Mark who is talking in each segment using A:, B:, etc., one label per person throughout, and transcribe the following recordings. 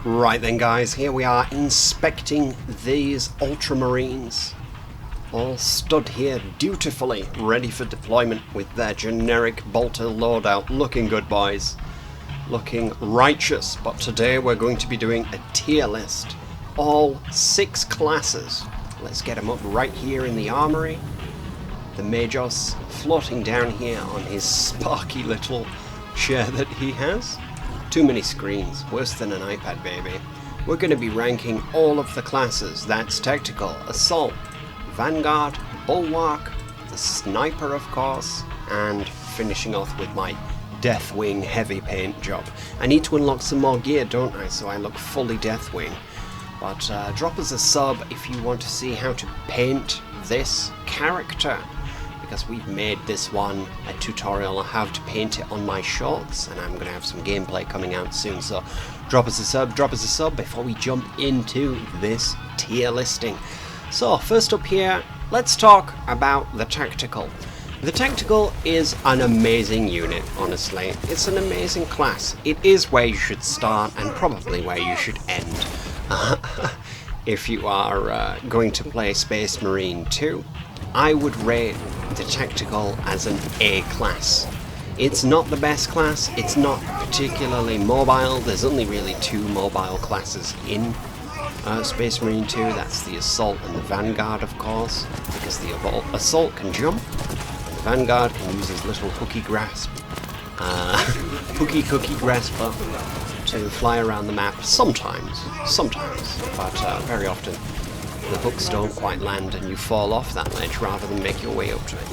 A: Right then guys, here we are inspecting these ultramarines, all stood here dutifully, ready for deployment with their generic bolter loadout. Looking good, boys. Looking righteous. But today we're going to be doing a tier list. All 6 classes. Let's get them up right here in the armory. The Majos floating down here on his sparky little chair that he has. Too many screens, worse than an iPad, baby. We're going to be ranking all of the classes. That's Tactical, Assault, Vanguard, Bulwark, the Sniper of course, and finishing off with my Deathwing heavy paint job. I need to unlock some more gear, don't I, so I look fully Deathwing. But drop us a sub if you want to see how to paint this character, because we've made this one a tutorial on how to paint it on my shorts, and I'm going to have some gameplay coming out soon, so drop us a sub before we jump into this tier listing. So first up here, let's talk about the Tactical. The Tactical is an amazing unit, honestly. It's an amazing class. It is where you should start and probably where you should end. If you are going to play Space Marine 2, I would rate the Tactical as an A class. It's not the best class, it's not particularly mobile. There's only really 2 mobile classes in Space Marine 2, that's the Assault and the Vanguard of course, because the Assault can jump, and the Vanguard can use his little hooky grasp, hooky cookie grasper to fly around the map sometimes, but very often the hooks don't quite land and you fall off that ledge rather than make your way up to it.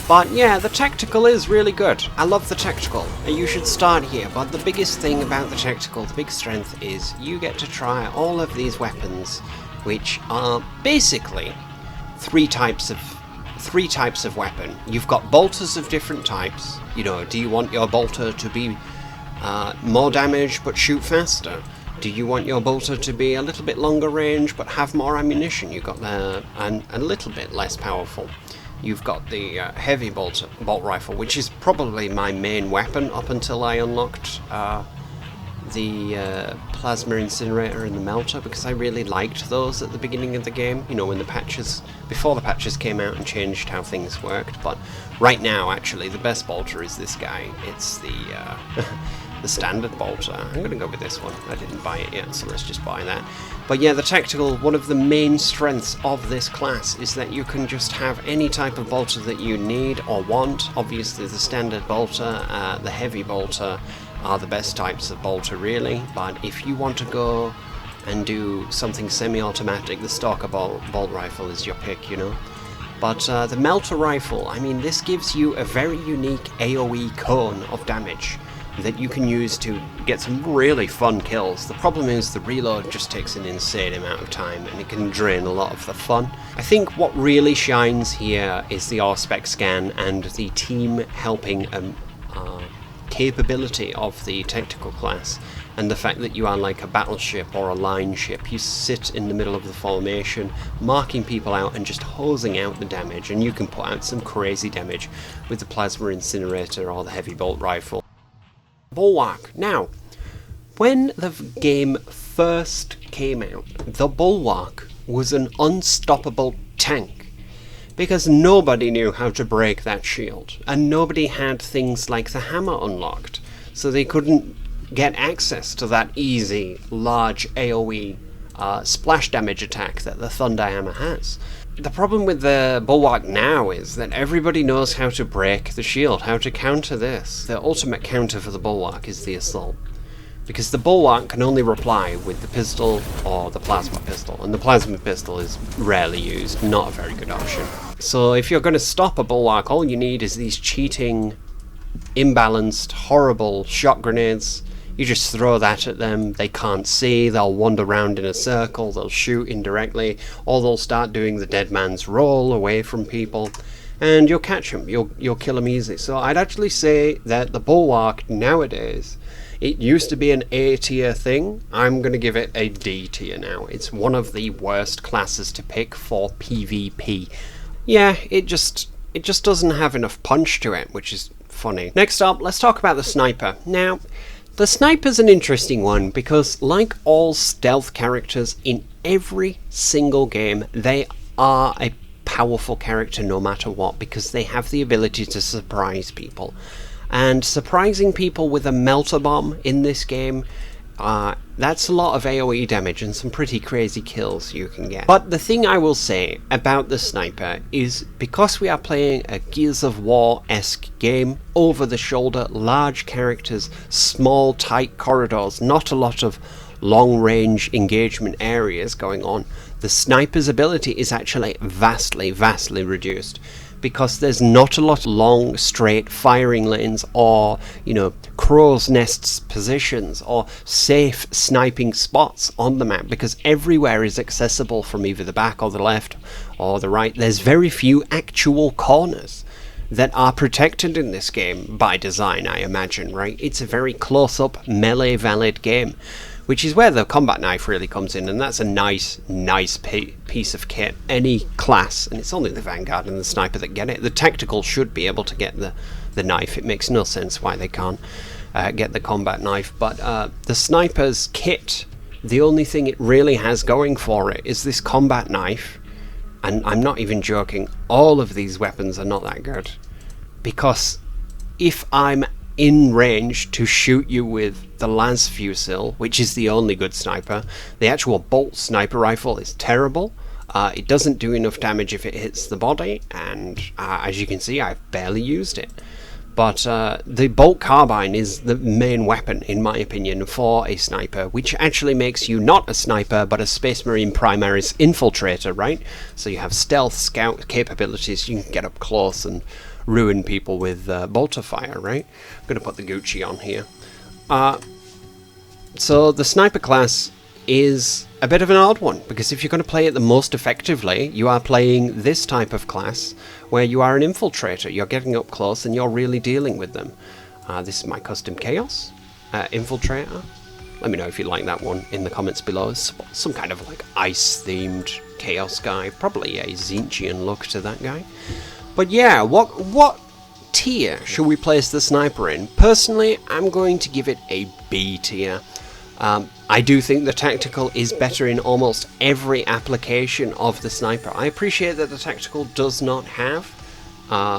A: But yeah, the Tactical is really good. I love the Tactical, and you should start here. But the biggest thing about the Tactical, the big strength, is you get to try all of these weapons, which are basically three types of weapon. You've got bolters of different types. You know, do you want your bolter to be more damage but shoot faster? Do you want your bolter to be a little bit longer range but have more ammunition? You've got and a little bit less powerful. You've got the heavy bolt rifle, which is probably my main weapon up until I unlocked the plasma incinerator and the melter, because I really liked those at the beginning of the game, you know, when before the patches came out and changed how things worked. But right now, actually, the best bolter is this guy. It's the the standard bolter. I'm going to go with this one. I didn't buy it yet, so let's just buy that. But yeah, the Tactical, one of the main strengths of this class is that you can just have any type of bolter that you need or want. Obviously the standard bolter, the heavy bolter are the best types of bolter really, but if you want to go and do something semi-automatic, the Stalker bolt rifle is your pick, you know. But the melter rifle, I mean, this gives you a very unique AoE cone of damage that you can use to get some really fun kills. The problem is the reload just takes an insane amount of time and it can drain a lot of the fun. I think what really shines here is the R-Spec scan and the team helping capability of the Tactical class, and the fact that you are like a battleship or a line ship. You sit in the middle of the formation, marking people out and just hosing out the damage, and you can put out some crazy damage with the plasma incinerator or the heavy bolt rifle. Bulwark. Now, when the game first came out, the Bulwark was an unstoppable tank, because nobody knew how to break that shield, and nobody had things like the hammer unlocked, so they couldn't get access to that easy, large AoE splash damage attack that the Thunder Hammer has. The problem with the Bulwark now is that everybody knows how to break the shield, how to counter this. The ultimate counter for the Bulwark is the Assault, because the Bulwark can only reply with the pistol or the plasma pistol, and the plasma pistol is rarely used, not a very good option. So if you're going to stop a Bulwark, all you need is these cheating, imbalanced, horrible shot grenades. You just throw that at them, they can't see, they'll wander around in a circle, they'll shoot indirectly, or they'll start doing the dead man's roll away from people, and you'll catch them, you'll kill them easy. So I'd actually say that the Bulwark nowadays, it used to be an A tier thing, I'm going to give it a D tier now. It's one of the worst classes to pick for PvP. Yeah, it just doesn't have enough punch to it, which is funny. Next up, let's talk about the Sniper. Now, The sniper's an interesting one because, like all stealth characters in every single game, they are a powerful character no matter what, because they have the ability to surprise people. And surprising people with a melter bomb in this game, that's a lot of AoE damage and some pretty crazy kills you can get. But the thing I will say about the sniper is, because we are playing a Gears of War-esque game, over the shoulder, large characters, small tight corridors, not a lot of long range engagement areas going on, the sniper's ability is actually vastly reduced, because there's not a lot of long straight firing lanes or, you know, crow's nests positions or safe sniping spots on the map, because everywhere is accessible from either the back or the left or the right. There's very few actual corners that are protected in this game by design, I imagine, right? It's a very close-up melee valid game, which is where the combat knife really comes in, and that's a nice piece of kit. Any class, and it's only the Vanguard and the Sniper that get it. The Tactical should be able to get the knife. It makes no sense why they can't get the combat knife. But the Sniper's kit, the only thing it really has going for it is this combat knife, and I'm not even joking, all of these weapons are not that good. Because if I'm in range to shoot you with the las fusil, which is the only good sniper, the actual bolt sniper rifle is terrible. It doesn't do enough damage if it hits the body, and as you can see, I've barely used it. But the bolt carbine is the main weapon, in my opinion, for a sniper, which actually makes you not a sniper, but a Space Marine Primaris infiltrator, right? So you have stealth, scout capabilities, you can get up close and ruin people with bolter fire, right? I'm going to put the Gucci on here. So the sniper class is a bit of an odd one, because if you're going to play it the most effectively, you are playing this type of class where you are an infiltrator. You're getting up close and you're really dealing with them. This is my custom Chaos infiltrator. Let me know if you like that one in the comments below. It's some kind of like ice themed Chaos guy, probably a Zinchian look to that guy. But yeah, what tier should we place the sniper in? Personally, I'm going to give it a B tier. I do think the tactical is better in almost every application of the sniper. I appreciate that the tactical does not have,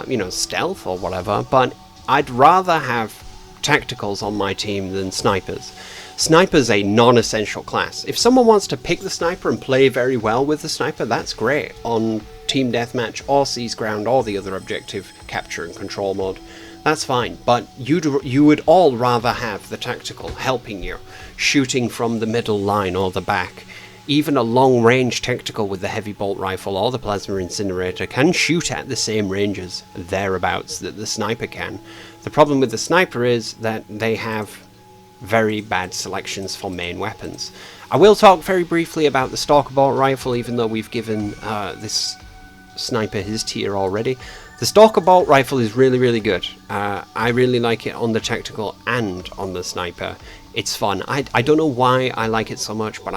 A: you know, stealth or whatever, but I'd rather have tacticals on my team than snipers. Sniper's a non-essential class. If someone wants to pick the sniper and play very well with the sniper, that's great on Team Deathmatch or Seize Ground or the other objective capture and control mode. That's fine, but you would all rather have the tactical helping you, shooting from the middle line or the back. Even a long-range tactical with the heavy bolt rifle or the plasma incinerator can shoot at the same ranges, thereabouts, that the sniper can. The problem with the sniper is that they have very bad selections for main weapons. I will talk very briefly about the stalker bolt rifle, even though we've given this sniper his tier already. The stalker bolt rifle is really good. I really like it on the tactical and on the sniper. It's fun. I don't know why I like it so much, but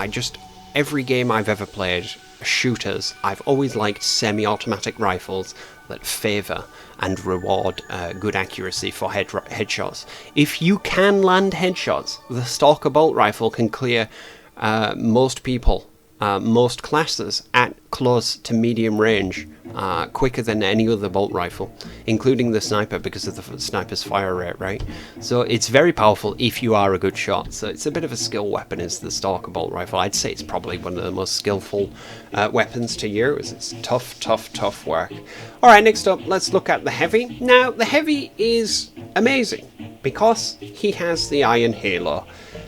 A: every game I've ever played, shooters, I've always liked semi-automatic rifles that favour and reward good accuracy for headshots. If you can land headshots, the stalker bolt rifle can clear most people, most classes at close to medium range quicker than any other bolt rifle, including the sniper, because of the sniper's fire rate, right? So it's very powerful if you are a good shot. So it's a bit of a skill weapon, is the stalker bolt rifle. I'd say it's probably one of the most skillful weapons to use. It's tough work. Alright, next up, let's look at the heavy. Now, the heavy is amazing because he has the Iron Halo.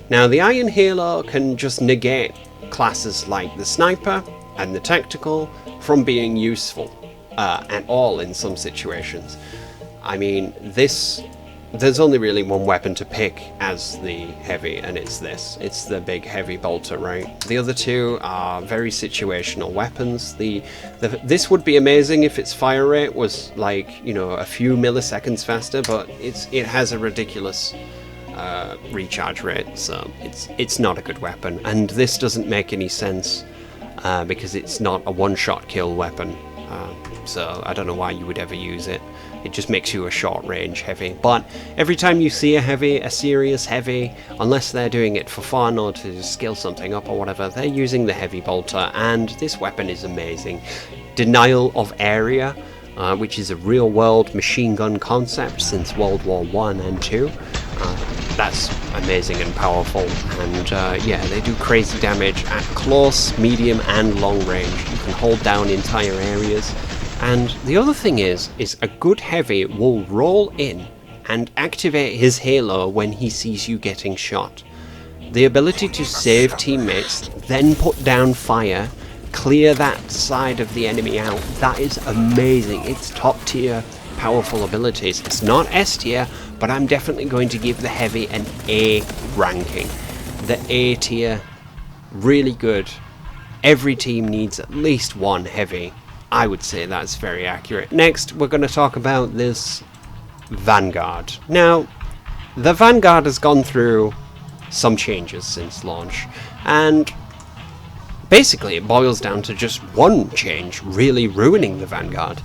A: Now, the Iron Halo can just negate classes like the sniper and the tactical from being useful at all in some situations. I mean, there's only really one weapon to pick as the heavy, and it's this. It's the big heavy bolter, right? The other two are very situational weapons. This would be amazing if its fire rate was like, you know, a few milliseconds faster, but it has a ridiculous recharge rate, so it's not a good weapon. And this doesn't make any sense because it's not a one-shot kill weapon, so I don't know why you would ever use it. It just makes you a short-range heavy. But every time you see a heavy, a serious heavy, unless they're doing it for fun or to skill something up or whatever, they're using the heavy bolter, and this weapon is amazing. Denial of area, which is a real-world machine gun concept since World War I and II. That's amazing and powerful, and yeah, they do crazy damage at close, medium, and long range. You can hold down entire areas. And the other thing is a good heavy will roll in and activate his halo when he sees you getting shot. The ability to save teammates, then put down fire, clear that side of the enemy out, that is amazing. It's top tier, powerful abilities. It's not S tier, but I'm definitely going to give the heavy an A ranking. The A tier, really good. Every team needs at least one heavy. I would say that's very accurate. Next, we're going to talk about this Vanguard. Now, the Vanguard has gone through some changes since launch, and basically it boils down to just one change really ruining the Vanguard.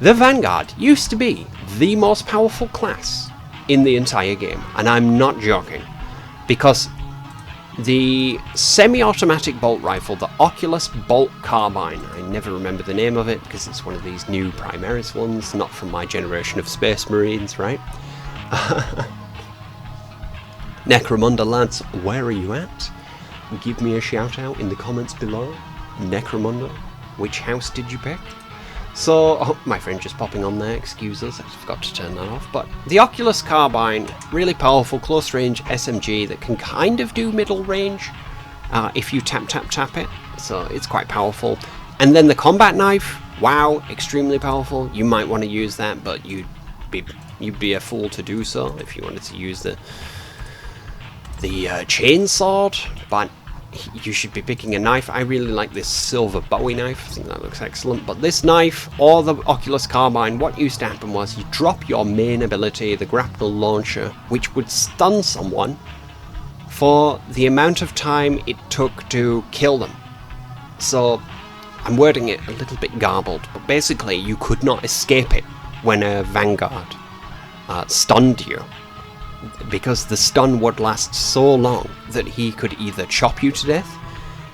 A: The Vanguard used to be the most powerful class in the entire game, and I'm not joking, because the semi-automatic bolt rifle, the Oculus Bolt Carbine, I never remember the name of it because it's one of these new Primaris ones, not from my generation of Spacemarines, right? Necromunda lads, where are you at? Give me a shout out in the comments below. Necromunda, which house did you pick? So, oh, my friend just popping on there, excuse us, I forgot to turn that off. But the Oculus Carbine, really powerful close range SMG that can kind of do middle range if you tap it, so it's quite powerful. And then the combat knife, wow, extremely powerful. You might want to use that, but you'd be a fool to do so if you wanted to use the chainsword, but you should be picking a knife. I really like this silver Bowie knife, I think that looks excellent. But this knife, or the Oculus Carbine, what used to happen was you drop your main ability, the grapnel launcher, which would stun someone for the amount of time it took to kill them. So, I'm wording it a little bit garbled, but basically you could not escape it when a Vanguard stunned you, because the stun would last so long that he could either chop you to death,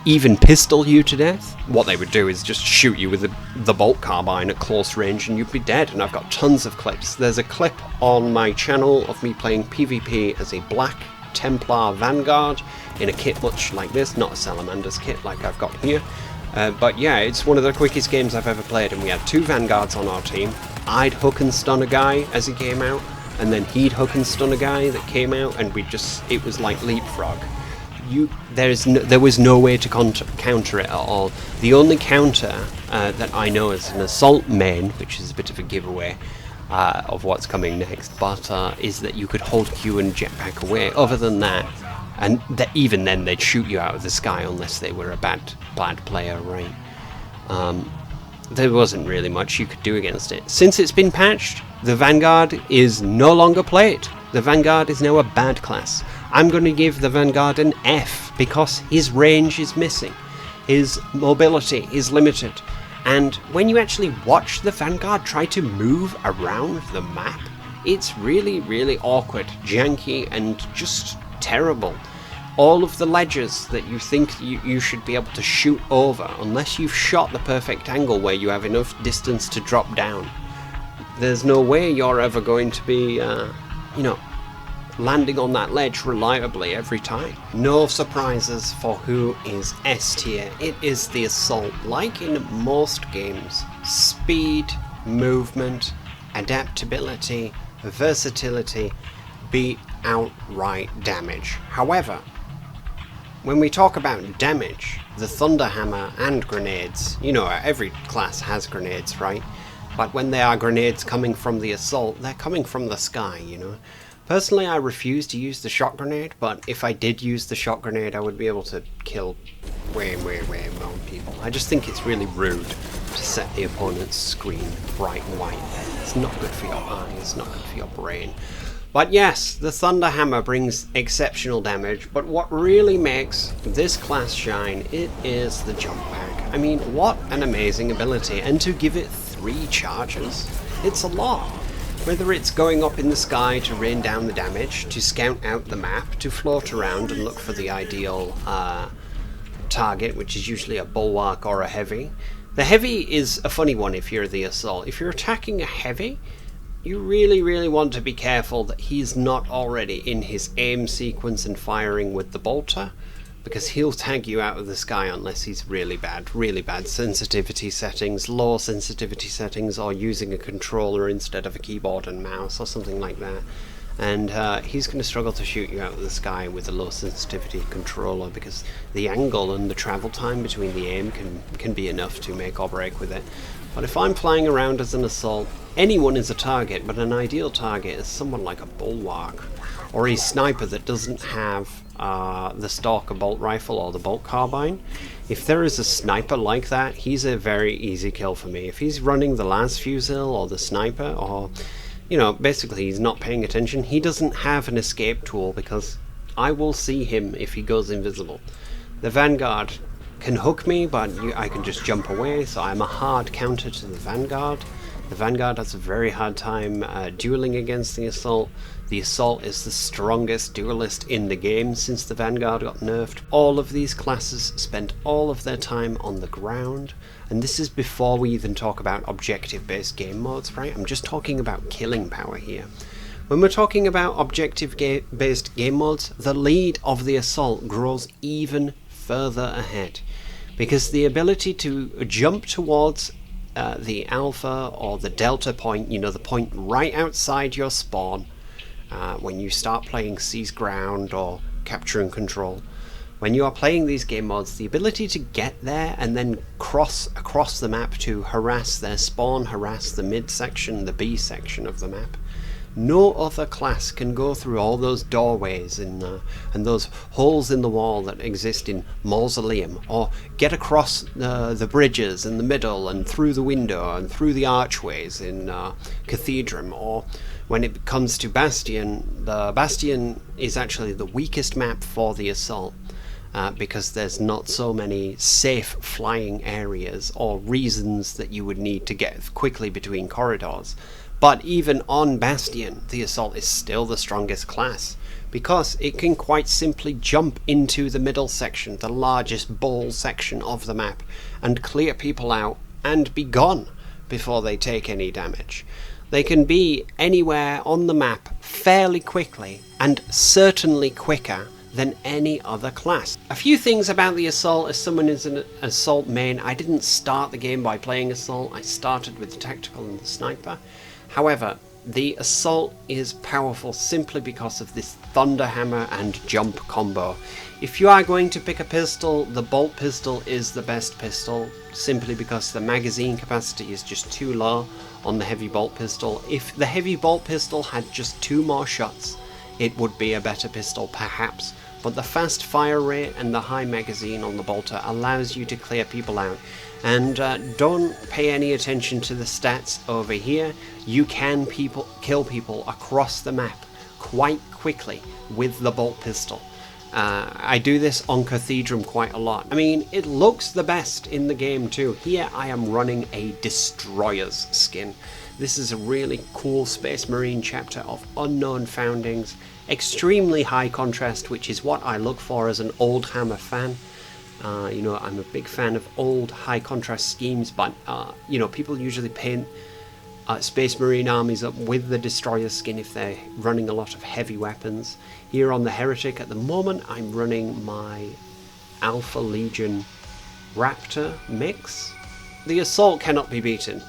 A: even pistol you to death. What they would do is just shoot you with the bolt carbine at close range and you'd be dead. And I've got tons of clips. There's a clip on my channel of me playing PvP as a Black Templar Vanguard in a kit much like this, not a Salamander's kit like I've got here. But yeah, it's one of the quickest games I've ever played, and we had two Vanguards on our team. I'd hook and stun a guy as he came out, and then he'd hook and stun a guy that came out, and it was like leapfrog. There was no way to counter it at all. The only counter that I know is an assault main, which is a bit of a giveaway of what's coming next, but is that you could hold Q and jetpack away. Other than that, and even then they'd shoot you out of the sky unless they were a bad player, right? There wasn't really much you could do against it. Since it's been patched, the Vanguard is no longer played. The Vanguard is now a bad class. I'm going to give the Vanguard an F because his range is missing. His mobility is limited. And when you actually watch the Vanguard try to move around the map, it's really, really awkward, janky, and just terrible. All of the ledges that you think you should be able to shoot over, unless you've shot the perfect angle where you have enough distance to drop down, there's no way you're ever going to be, landing on that ledge reliably every time. No surprises for who is S tier. It is the Assault. Like in most games, speed, movement, adaptability, versatility beat outright damage. However, when we talk about damage, the Thunderhammer and grenades, every class has grenades, right? But when they are grenades coming from the Assault, they're coming from the sky, Personally, I refuse to use the shot grenade, but if I did use the shot grenade, I would be able to kill way more people. I just think it's really rude to set the opponent's screen bright and white. It's not good for your eye, it's not good for your brain. But yes, the Thunderhammer brings exceptional damage, but what really makes this class shine, it is the jump pack. I mean, what an amazing ability, and to give it 3 charges, it's a lot. Whether it's going up in the sky to rain down the damage, to scout out the map, to float around and look for the ideal target, which is usually a bulwark or a heavy. The heavy is a funny one if you're the assault. If you're attacking a heavy, you really want to be careful that he's not already in his aim sequence and firing with the bolter, because he'll tag you out of the sky unless he's really bad sensitivity settings, low sensitivity settings, or using a controller instead of a keyboard and mouse or something like that. And he's going to struggle to shoot you out of the sky with a low sensitivity controller, because the angle and the travel time between the aim can be enough to make or break with it. But if I'm flying around as an assault, anyone is a target, but an ideal target is someone like a bulwark or a sniper that doesn't have the Stalker bolt rifle or the bolt carbine. If there is a sniper like that, he's a very easy kill for me. If he's running the las fusil or the sniper, or basically he's not paying attention, he doesn't have an escape tool, because I will see him if he goes invisible. The Vanguard can hook me, but I can just jump away, so I'm a hard counter to the Vanguard. The Vanguard has a very hard time dueling against the Assault. The Assault is the strongest duelist in the game since the Vanguard got nerfed. All of these classes spend all of their time on the ground, and this is before we even talk about objective-based game modes, right? I'm just talking about killing power here. When we're talking about objective-based game modes, the lead of the Assault grows even further ahead, because the ability to jump towards the alpha or the delta point, the point right outside your spawn, when you start playing Seize Ground or Capture and Control, when you are playing these game modes, the ability to get there and then cross across the map to harass their spawn, harass the mid section, the B section of the map. No other class can go through all those doorways and those holes in the wall that exist in Mausoleum, or get across the bridges in the middle and through the window and through the archways in Cathedral. Or when it comes to Bastion, the Bastion is actually the weakest map for the Assault, because there's not so many safe flying areas or reasons that you would need to get quickly between corridors. But even on Bastion, the Assault is still the strongest class, because it can quite simply jump into the middle section, the largest ball section of the map, and clear people out and be gone before they take any damage. They can be anywhere on the map fairly quickly, and certainly quicker than any other class. A few things about the Assault. As someone who's an Assault main, I didn't start the game by playing Assault. I started with the Tactical and the Sniper. However, the Assault is powerful simply because of this Thunderhammer and Jump combo. If you are going to pick a pistol, the Bolt pistol is the best pistol, simply because the magazine capacity is just too low on the Heavy Bolt pistol. If the Heavy Bolt pistol had just 2 more shots, it would be a better pistol perhaps, but the fast fire rate and the high magazine on the bolter allows you to clear people out. And don't pay any attention to the stats over here. You can kill people across the map quite quickly with the bolt pistol. I do this on Cathedral quite a lot. I mean, it looks the best in the game too. Here I am running a Destroyer's skin. This is a really cool Space Marine chapter of Unknown Foundings. Extremely high contrast, which is what I look for as an old Hammer fan. I'm a big fan of old high contrast schemes, but people usually paint Space Marine armies up with the Destroyer skin if they're running a lot of heavy weapons. Here on the Heretic at the moment, I'm running my Alpha Legion Raptor mix. The Assault cannot be beaten.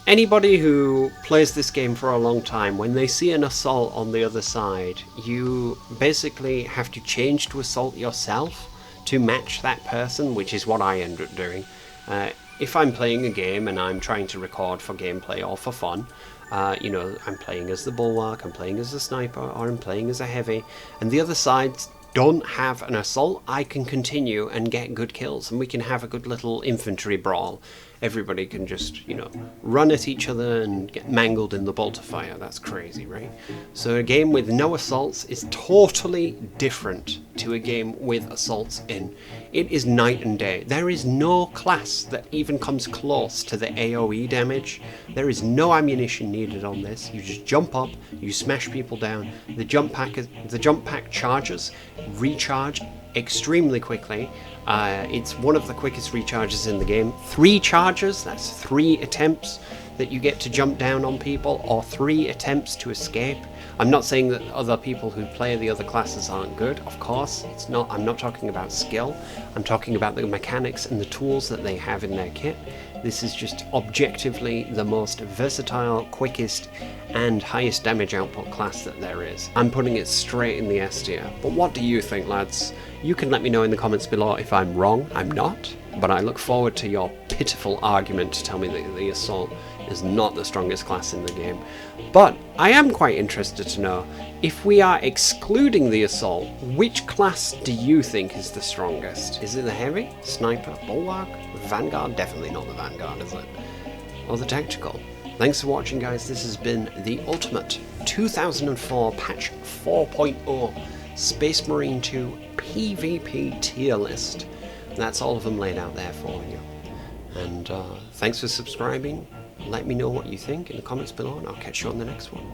A: Anybody who plays this game for a long time, when they see an Assault on the other side, you basically have to change to Assault yourself to match that person, which is what I end up doing. If I'm playing a game and I'm trying to record for gameplay or for fun, I'm playing as the Bulwark, I'm playing as a Sniper, or I'm playing as a Heavy, and the other side don't have an Assault, I can continue and get good kills, and we can have a good little infantry brawl. everybody can just, you know, run at each other and get mangled in the bolt of fire. That's crazy, right? So a game with no assaults is totally different to a game with assaults in. It is night and day. There is no class that even comes close to the AoE damage. There is no ammunition needed on this. You just jump up, you smash people down. The jump pack charges recharge extremely quickly. It's one of the quickest recharges in the game. 3 charges, that's 3 attempts that you get to jump down on people, or 3 attempts to escape. I'm not saying that other people who play the other classes aren't good, of course. It's not. I'm not talking about skill. I'm talking about the mechanics and the tools that they have in their kit. This is just objectively the most versatile, quickest, and highest damage output class that there is. I'm putting it straight in the S tier. But what do you think, lads? You can let me know in the comments below if I'm wrong. I'm not, but I look forward to your pitiful argument to tell me that the Assault is not the strongest class in the game. But I am quite interested to know, if we are excluding the Assault, which class do you think is the strongest? Is it the Heavy, Sniper, Bulwark, Vanguard? Definitely not the Vanguard, is it? Or the Tactical? Thanks for watching, guys. This has been the Ultimate 2004 Patch 4.0 Space Marine 2 PvP tier list. That's all of them laid out there for you. And thanks for subscribing. Let me know what you think in the comments below, and I'll catch you on the next one.